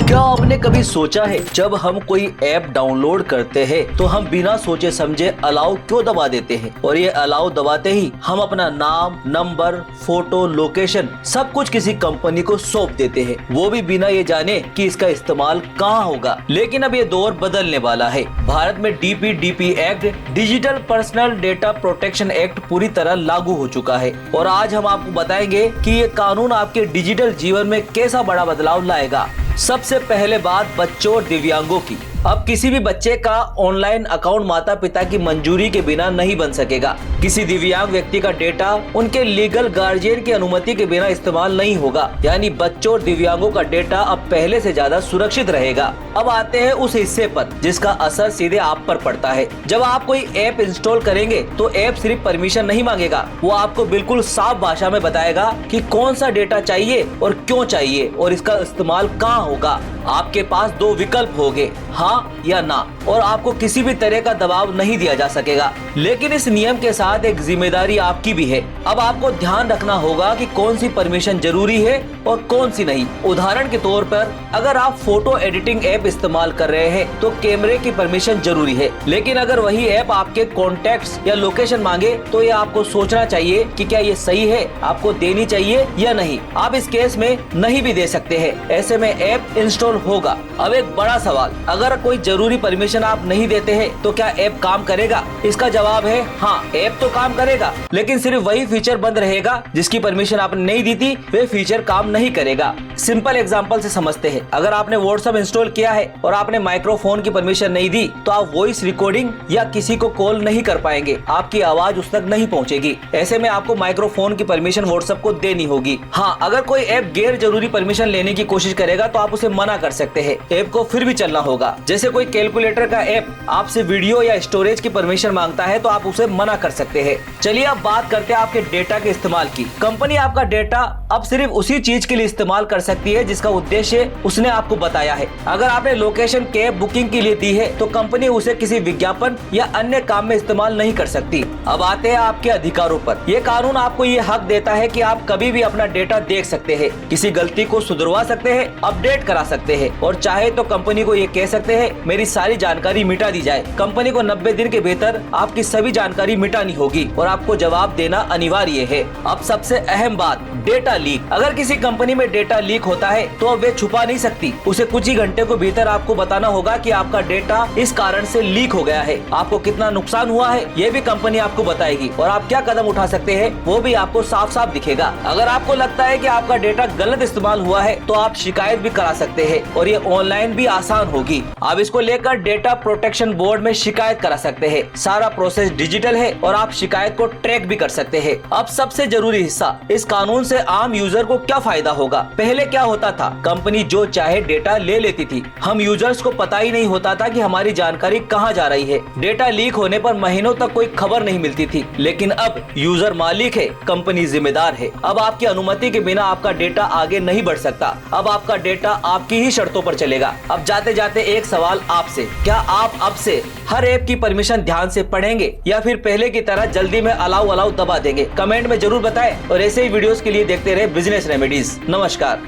क्या आपने कभी सोचा है जब हम कोई ऐप डाउनलोड करते हैं तो हम बिना सोचे समझे अलाउ क्यों दबा देते हैं और ये अलाउ दबाते ही हम अपना नाम, नंबर, फोटो, लोकेशन सब कुछ किसी कंपनी को सौंप देते हैं, वो भी बिना ये जाने कि इसका इस्तेमाल कहाँ होगा। लेकिन अब ये दौर बदलने वाला है। भारत में DPDP act, digital personal data protection act पूरी तरह लागू हो चुका है और आज हम आपको बताएंगे कि ये कानून आपके डिजिटल जीवन में कैसा बड़ा बदलाव लाएगा। सबसे पहले बात बच्चों और दिव्यांगों की। अब किसी भी बच्चे का ऑनलाइन अकाउंट माता पिता की मंजूरी के बिना नहीं बन सकेगा। किसी दिव्यांग व्यक्ति का डेटा उनके लीगल गार्जियन की अनुमति के बिना इस्तेमाल नहीं होगा, यानी बच्चों और दिव्यांगों का डेटा अब पहले से ज्यादा सुरक्षित रहेगा। अब आते हैं उस हिस्से पर जिसका असर सीधे आप पर पड़ता है। जब आप कोई ऐप इंस्टॉल करेंगे तो ऐप सिर्फ परमिशन नहीं मांगेगा, वो आपको बिल्कुल साफ भाषा में बताएगा कि कौन सा डेटा चाहिए और क्यों चाहिए और इसका इस्तेमाल कहाँ होगा। आपके पास दो विकल्प होंगे, हाँ या ना, और आपको किसी भी तरह का दबाव नहीं दिया जा सकेगा। लेकिन इस नियम के साथ एक जिम्मेदारी आपकी भी है। अब आपको ध्यान रखना होगा कि कौन सी परमिशन जरूरी है और कौन सी नहीं। उदाहरण के तौर पर अगर आप फोटो एडिटिंग ऐप इस्तेमाल कर रहे हैं तो कैमरे की परमिशन जरूरी है, लेकिन अगर वही ऐप आपके कॉन्टैक्ट्स या लोकेशन मांगे तो ये आपको सोचना चाहिए कि क्या ये सही है, आपको देनी चाहिए या नहीं। आप इस केस में नहीं भी दे सकते हैं, ऐसे में ऐप इंस्टॉल होगा। अब एक बड़ा सवाल, अगर कोई जरूरी परमिशन आप नहीं देते हैं तो क्या ऐप काम करेगा? इसका जवाब है हाँ, ऐप तो काम करेगा, लेकिन सिर्फ वही फीचर बंद रहेगा जिसकी परमिशन आपने नहीं दी थी, वे फीचर काम नहीं करेगा। सिंपल एग्जांपल से समझते हैं। अगर आपने व्हाट्सएप इंस्टॉल किया है और आपने माइक्रोफोन की परमिशन नहीं दी तो आप वॉइस रिकॉर्डिंग या किसी को कॉल नहीं कर पाएंगे, आपकी आवाज उस तक नहीं पहुंचेगी। ऐसे में आपको माइक्रोफोन की परमिशन व्हाट्सएप को देनी होगी। हाँ, अगर कोई ऐप गैर जरूरी परमिशन लेने की कोशिश करेगा तो आप उसे मना कर सकते हैं, ऐप को फिर भी चलना होगा। जैसे कोई कैलकुलेटर का ऐप आपसे वीडियो या स्टोरेज की परमिशन मांगता है तो आप उसे मना कर सकते हैं। चलिए अब बात करते हैं आपके डेटा के इस्तेमाल की। कंपनी आपका डेटा अब सिर्फ उसी चीज के लिए इस्तेमाल कर सकती है जिसका उद्देश्य उसने आपको बताया है। अगर आपने लोकेशन कैब बुकिंग के लिए दी है तो कंपनी उसे किसी विज्ञापन या अन्य काम में इस्तेमाल नहीं कर सकती। अब आते हैं आपके अधिकारों पर। ये कानून आपको ये हक देता है कि आप कभी भी अपना डेटा देख सकते हैं, किसी गलती को सुधरवा सकते हैं, अपडेट करा सकते हैं और चाहे तो कंपनी को ये कह सकते हैं मेरी सारी जानकारी मिटा दी जाए। कंपनी को 90 दिन के भीतर आपकी सभी जानकारी मिटानी होगी और आपको जवाब देना अनिवार्य है। अब सबसे अहम बात, डेटा लीक। अगर किसी कंपनी में डेटा लीक होता है तो अब वे छुपा नहीं सकती, उसे कुछ ही घंटे को भीतर आपको बताना होगा कि आपका डेटा इस कारण से लीक हो गया है। आपको कितना नुकसान हुआ है ये भी कंपनी आपको बताएगी और आप क्या कदम उठा सकते हैं वो भी आपको साफ साफ दिखेगा। अगर आपको लगता है कि आपका डेटा गलत इस्तेमाल हुआ है तो आप शिकायत भी करा सकते हैं और ये ऑनलाइन भी आसान होगी। आप इसको लेकर डेटा प्रोटेक्शन बोर्ड में शिकायत करा सकते हैं। सारा प्रोसेस डिजिटल है और आप शिकायत को ट्रैक भी कर सकते हैं। अब सबसे जरूरी हिस्सा, इस कानून से आम यूजर को क्या फायदा होगा? पहले क्या होता था, कंपनी जो चाहे डेटा ले लेती थी, हम यूजर्स को पता ही नहीं होता था कि हमारी जानकारी कहां जा रही है। डेटा लीक होने पर महीनों तक कोई खबर नहीं मिलती थी, लेकिन अब यूजर मालिक है, कंपनी जिम्मेदार है। अब आपकी अनुमति के बिना आपका डेटा आगे नहीं बढ़ सकता। अब आपका डेटा आपकी ही शर्तों पर चलेगा। अब जाते जाते एक सवाल आपसे, क्या आप अब से हर ऐप की परमिशन ध्यान से पढ़ेंगे या फिर पहले की तरह जल्दी में अलाउ दबा देंगे? कमेंट में जरूर बताएं और ऐसे ही वीडियोस के लिए देखते रहे बिजनेस रेमेडीज। नमस्कार।